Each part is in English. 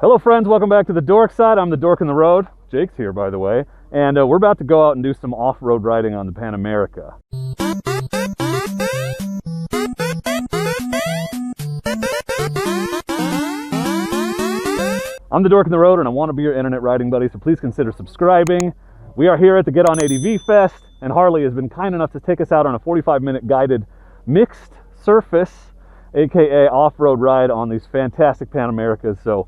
Hello friends, welcome back to the Dork side. I'm the Dork in the road. Jake's here, by the way. And we're about to go out and do some off-road riding on the Pan America. I'm the Dork in the road and I want to be your internet riding buddy, so please consider subscribing. We are here at the Get On ADV Fest, and Harley has been kind enough to take us out on a 45-minute guided mixed surface, aka off-road ride on these fantastic Pan Americas. So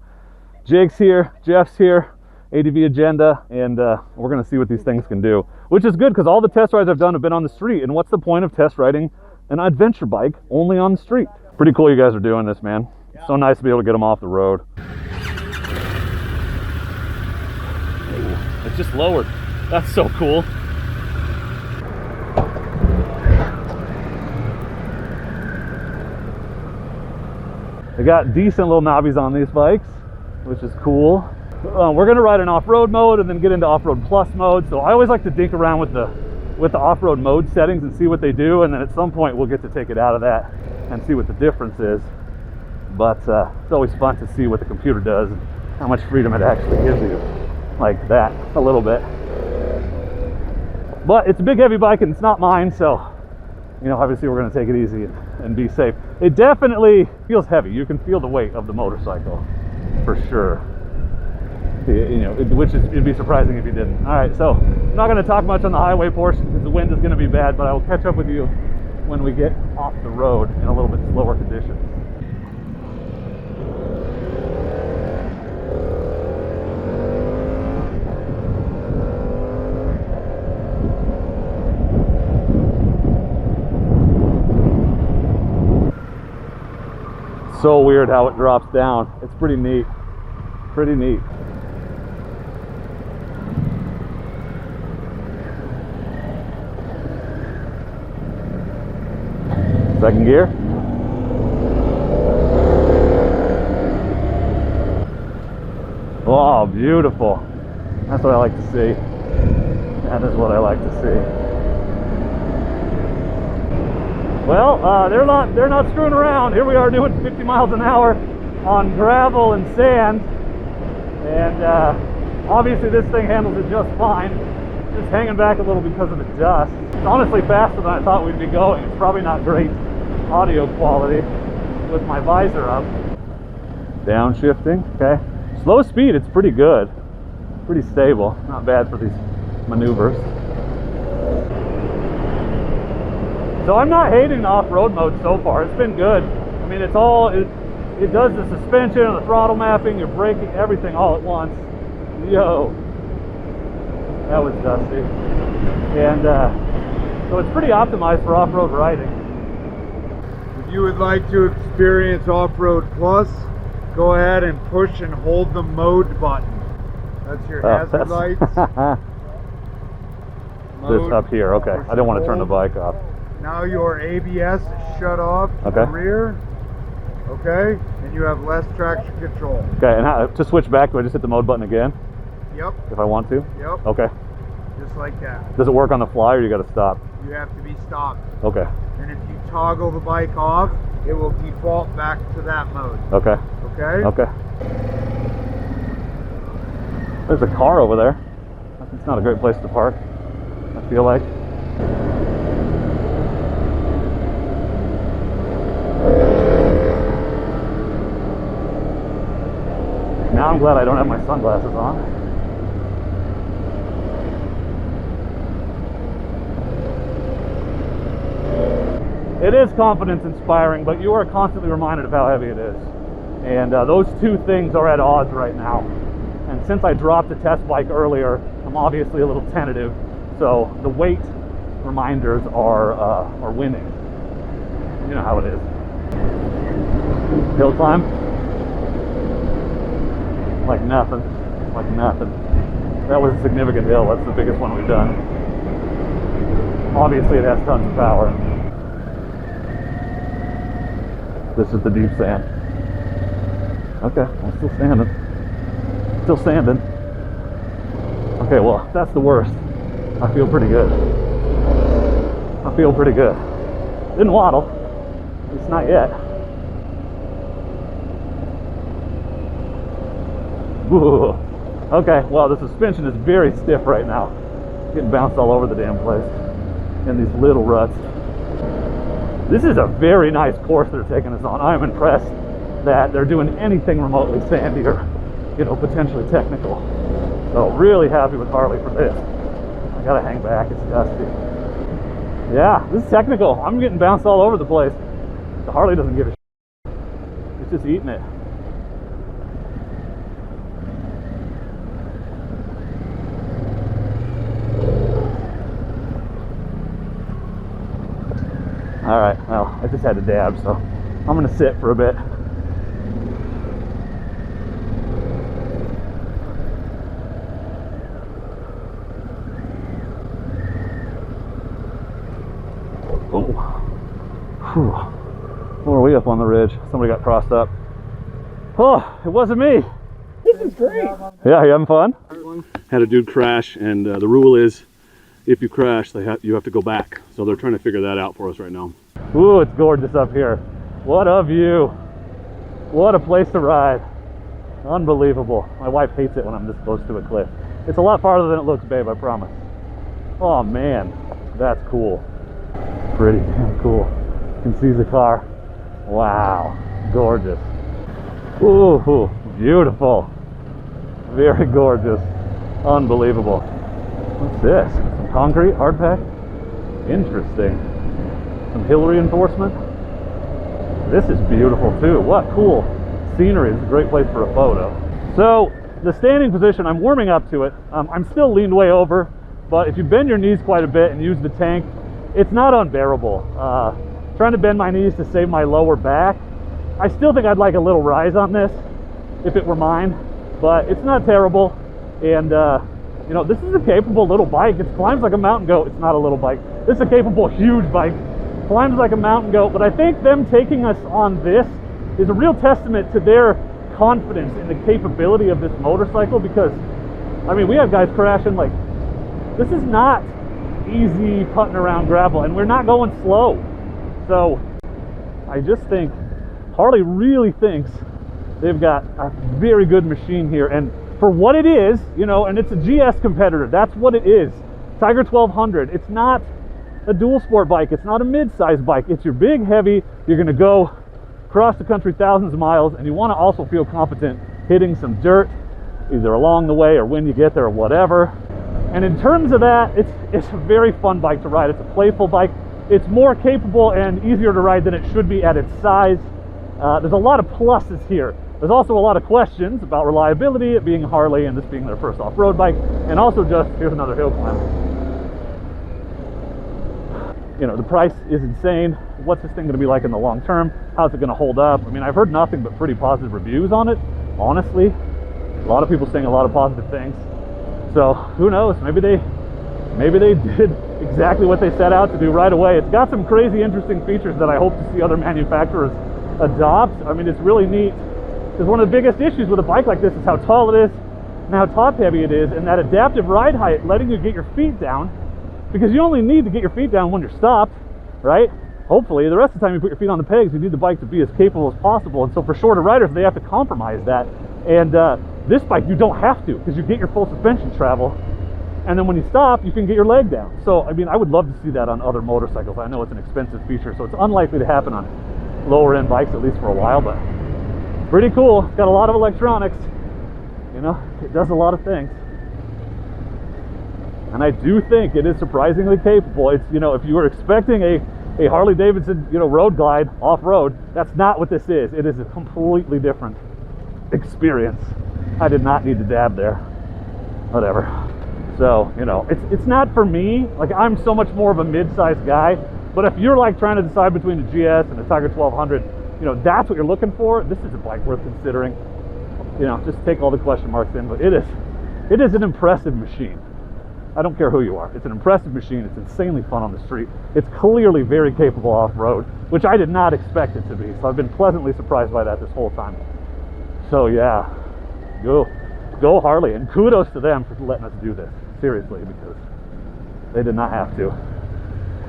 Jake's here, Jeff's here, ADV agenda, and we're going to see what these things can do. Which is good because all the test rides I've done have been on the street, and what's the point of test riding an adventure bike only on the street? Pretty cool you guys are doing this, man. Yeah. It's so nice to be able to get them off the road. Ooh, it's just lowered. That's so cool. They got decent little knobbies on these bikes, which is cool. We're going to ride in off-road mode and then get into off-road plus mode. So I always like to dink around with the off-road mode settings and see what they do, and then at some point we'll get to take it out of that and see what the difference is. But it's always fun to see what the computer does and how much freedom it actually gives you, like that, a little bit. But it's a big heavy bike and it's not mine, so you know, obviously we're going to take it easy and be safe. It definitely feels heavy. You can feel the weight of the motorcycle for sure. You know, it'd be surprising if you didn't. All right, so I'm not going to talk much on the highway portion because the wind is going to be bad, but I will catch up with you when we get off the road in a little bit slower conditions. So weird how it drops down. It's pretty neat. Pretty neat. Second gear. Oh, beautiful. That's what I like to see. That is what I like to see. Well, they're not screwing around. Here we are doing 50 miles an hour on gravel and sand, and obviously this thing handles it just fine. Just hanging back a little because of the dust. It's honestly faster than I thought we'd be going. It's probably not great audio quality with my visor up. Downshifting, okay. Slow speed, it's pretty good. Pretty stable, not bad for these maneuvers. So I'm not hating the off-road mode so far. It's been good. I mean, it does the suspension and the throttle mapping, your braking, everything all at once. Yo, that was dusty. And so it's pretty optimized for off-road riding. If you would like to experience off-road plus, go ahead and push and hold the mode button. That's your hazard lights. This up here, okay. I don't want to turn the bike off. Now your ABS is shut off to the rear, okay? And you have less traction control. Okay, and how, to switch back, do I just hit the mode button again? Yep. If I want to? Yep. Okay. Just like that. Does it work on the fly or you got to stop? You have to be stopped. Okay. And if you toggle the bike off, it will default back to that mode. Okay. Okay? Okay. There's a car over there. It's not a great place to park, I feel like. Now I'm glad I don't have my sunglasses on. It is confidence inspiring, but you are constantly reminded of how heavy it is. And those two things are at odds right now. And since I dropped a test bike earlier, I'm obviously a little tentative. So the weight reminders are winning. You know how it is. Hill climb. Like nothing. Like nothing. That was a significant hill. That's the biggest one we've done. Obviously it has tons of power. This is the deep sand. Okay, I'm still standing. Still standing. Okay, well, that's the worst. I feel pretty good. I feel pretty good. Didn't waddle. At least not yet. Ooh. Okay, well, the suspension is very stiff right now. Getting bounced all over the damn place in these little ruts. This is a very nice course they're taking us on. I'm impressed that they're doing anything remotely sandy or, you know, potentially technical. So really happy with Harley for this. I gotta hang back, it's dusty. Yeah, this is technical. I'm getting bounced all over the place. The Harley doesn't give a shit. It's just eating it. All right, well, I just had to dab, so I'm gonna sit for a bit. Oh, whew. Where are we up on the ridge? Somebody got crossed up. Oh, it wasn't me. This is great. Yeah, you having fun? Had a dude crash, and the rule is, if you crash, you have to go back. So they're trying to figure that out for us right now. Ooh, it's gorgeous up here. What a view. What a place to ride. Unbelievable. My wife hates it when I'm this close to a cliff. It's a lot farther than it looks, babe, I promise. Oh man, that's cool. Pretty damn cool. You can see the car. Wow, gorgeous. Ooh, beautiful. Very gorgeous. Unbelievable. What's this? Some concrete, hard pack? Interesting. Some hill reinforcement. This is beautiful too. What cool scenery. It's a great place for a photo. So the standing position, I'm warming up to it. I'm still leaned way over, but if you bend your knees quite a bit and use the tank, it's not unbearable. Trying to bend my knees to save my lower back. I still think I'd like a little rise on this if it were mine, but it's not terrible. And you know, this is a capable little bike. It climbs like a mountain goat. It's not a little bike. This is a capable huge bike. Climbs like a mountain goat. But I think them taking us on this is a real testament to their confidence in the capability of this motorcycle, because I mean, we have guys crashing. Like, this is not easy putting around gravel, and we're not going slow. So I just think Harley really thinks they've got a very good machine here, and for what it is, you know, and it's a GS competitor, that's what it is. Tiger 1200, it's not a dual sport bike, it's not a mid-size bike, it's your big heavy. You're going to go across the country thousands of miles, and you want to also feel competent hitting some dirt either along the way or when you get there or whatever. And in terms of that, it's a very fun bike to ride. It's a playful bike. It's more capable and easier to ride than it should be at its size. There's a lot of pluses here. There's also a lot of questions about reliability, it being Harley and this being their first off-road bike, and also just, here's another hill climb. You know, the price is insane. What's this thing going to be like in the long term? How's it going to hold up? I mean, I've heard nothing but pretty positive reviews on it, honestly. A lot of people saying a lot of positive things. So who knows? Maybe they did exactly what they set out to do right away. It's got some crazy interesting features that I hope to see other manufacturers adopt. I mean, it's really neat, because one of the biggest issues with a bike like this is how tall it is and how top heavy it is, and that adaptive ride height letting you get your feet down, because you only need to get your feet down when you're stopped, right? Hopefully the rest of the time you put your feet on the pegs, you need the bike to be as capable as possible. And so for shorter riders, they have to compromise that. And this bike, you don't have to, because you get your full suspension travel, and then when you stop, you can get your leg down. So I mean, I would love to see that on other motorcycles. I know it's an expensive feature, so it's unlikely to happen on lower end bikes, at least for a while, but pretty cool. It's got a lot of electronics, you know, it does a lot of things. And I do think it is surprisingly capable. It's, you know, if you were expecting a Harley Davidson, you know, road glide off-road, that's not what this is. It is a completely different experience. I did not need to dab there. Whatever. So, you know, it's not for me. Like, I'm so much more of a mid-sized guy. But if you're like trying to decide between a GS and a Tiger 1200, you know, that's what you're looking for, this is a bike worth considering. You know, just take all the question marks in, but it is an impressive machine. I don't care who you are. It's an impressive machine. It's insanely fun on the street. It's clearly very capable off-road, which I did not expect it to be. So I've been pleasantly surprised by that this whole time. So yeah, go Harley, and kudos to them for letting us do this. Seriously, because they did not have to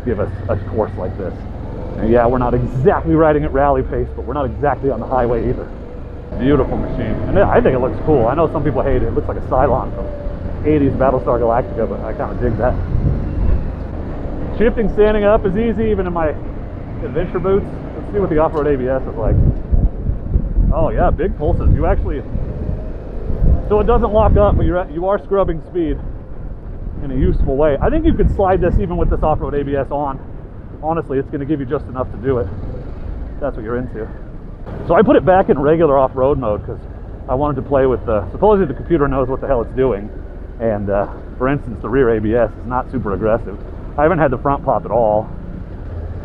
give us a course like this. And yeah, we're not exactly riding at rally pace, but we're not exactly on the highway either. Beautiful machine. And I think it looks cool. I know some people hate it. It looks like a Cylon from 80s Battlestar Galactica, but I kind of dig that. Shifting standing up is easy, even in my adventure boots. Let's see what the off-road ABS is like. Oh yeah, big pulses. You actually, so it doesn't lock up, but you are scrubbing speed in a useful way. I think you could slide this even with this off-road ABS on. Honestly, it's going to give you just enough to do it. That's what you're into. So I put it back in regular off-road mode because I wanted to play with supposedly the computer knows what the hell it's doing. And for instance, the rear ABS is not super aggressive. I haven't had the front pop at all.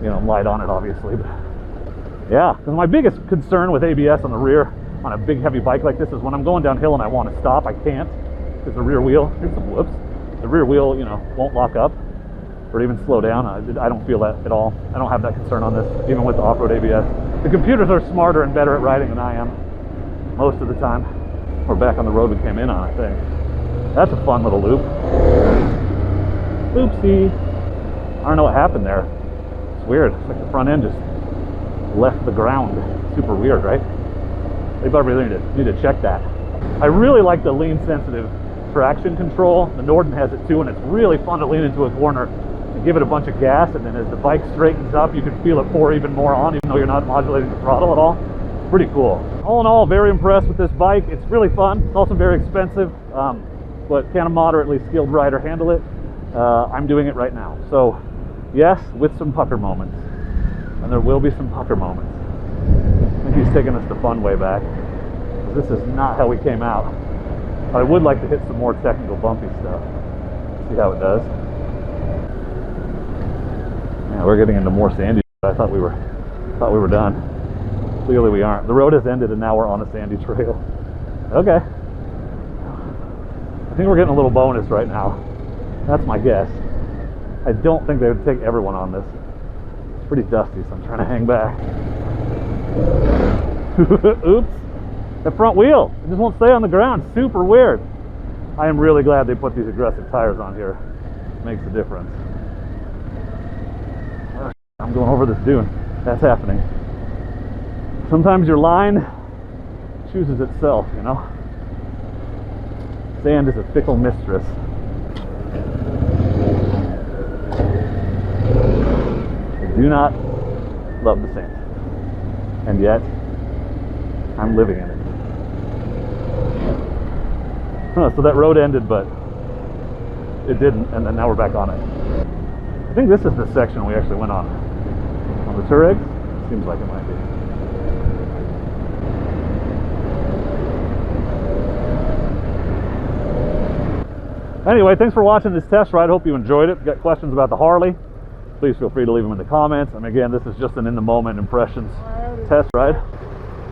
You know, light on it obviously, but yeah, because my biggest concern with ABS on the rear on a big heavy bike like this is when I'm going downhill and I want to stop, I can't, because the rear wheel, here's some whoops, the rear wheel, you know, won't lock up or even slow down. I don't feel that at all. I don't have that concern on this, even with the off-road ABS. The computers are smarter and better at riding than I am most of the time. We're back on the road we came in on, I think. That's a fun little loop. Oopsie. I don't know what happened there. It's weird. It's like the front end just left the ground. Super weird, right? They probably really need to check that. I really like the lean sensitive traction control. The Norden has it too, and it's really fun to lean into a corner and give it a bunch of gas, and then as the bike straightens up, you can feel it pour even more on, even though you're not modulating the throttle at all. Pretty cool. All in all, very impressed with this bike. It's really fun. It's also very expensive, but can a moderately skilled rider handle it? I'm doing it right now. So yes, with some pucker moments. And there will be some pucker moments. I think he's taking us the fun way back. This is not how we came out. I would like to hit some more technical bumpy stuff. See how it does. Yeah, we're getting into more sandy. I thought we were done. Clearly we aren't. The road has ended and now we're on a sandy trail. Okay. I think we're getting a little bonus right now. That's my guess. I don't think they would take everyone on this. It's pretty dusty, so I'm trying to hang back. Oops. The front wheel, it just won't stay on the ground. Super weird. I am really glad they put these aggressive tires on here. It makes a difference. Oh, I'm going over this dune. That's happening. Sometimes your line chooses itself, you know? Sand is a fickle mistress. I do not love the sand. And yet, I'm living in it. So that road ended, but it didn't, and then now we're back on it. I think this is the section we actually went on the Touareg. Seems like it might be. Anyway, thanks for watching this test ride. Hope you enjoyed it. If you got questions about the Harley, please feel free to leave them in the comments. And again, this is just an in-the-moment impressions test ride.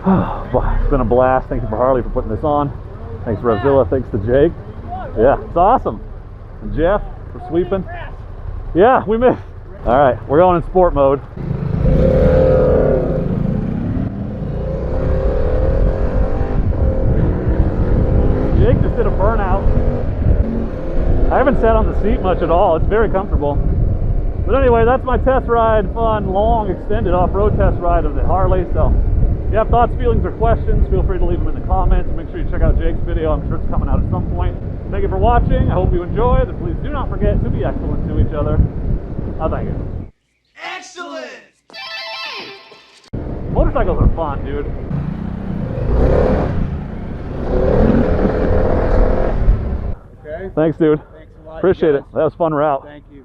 It's been a blast. Thank you for Harley for putting this on. Thanks Revzilla. Thanks to Jake. Yeah, it's awesome. And Jeff for sweeping. Yeah, we missed. All right, we're going in sport mode. Jake just did a burnout. I haven't sat on the seat much at all. It's very comfortable. But anyway, that's my test ride, fun, long, extended off-road test ride of the Harley. So if you have thoughts, feelings, or questions, feel free to leave them in the comments. Make sure you check out Jake's video. I'm sure it's coming out at some point. Thank you for watching. I hope you enjoyed. And please do not forget to be excellent to each other. Thank you. Excellent! Motorcycles are fun, dude. Okay. Thanks, dude. Thanks a lot. Appreciate it. That was a fun route. Thank you.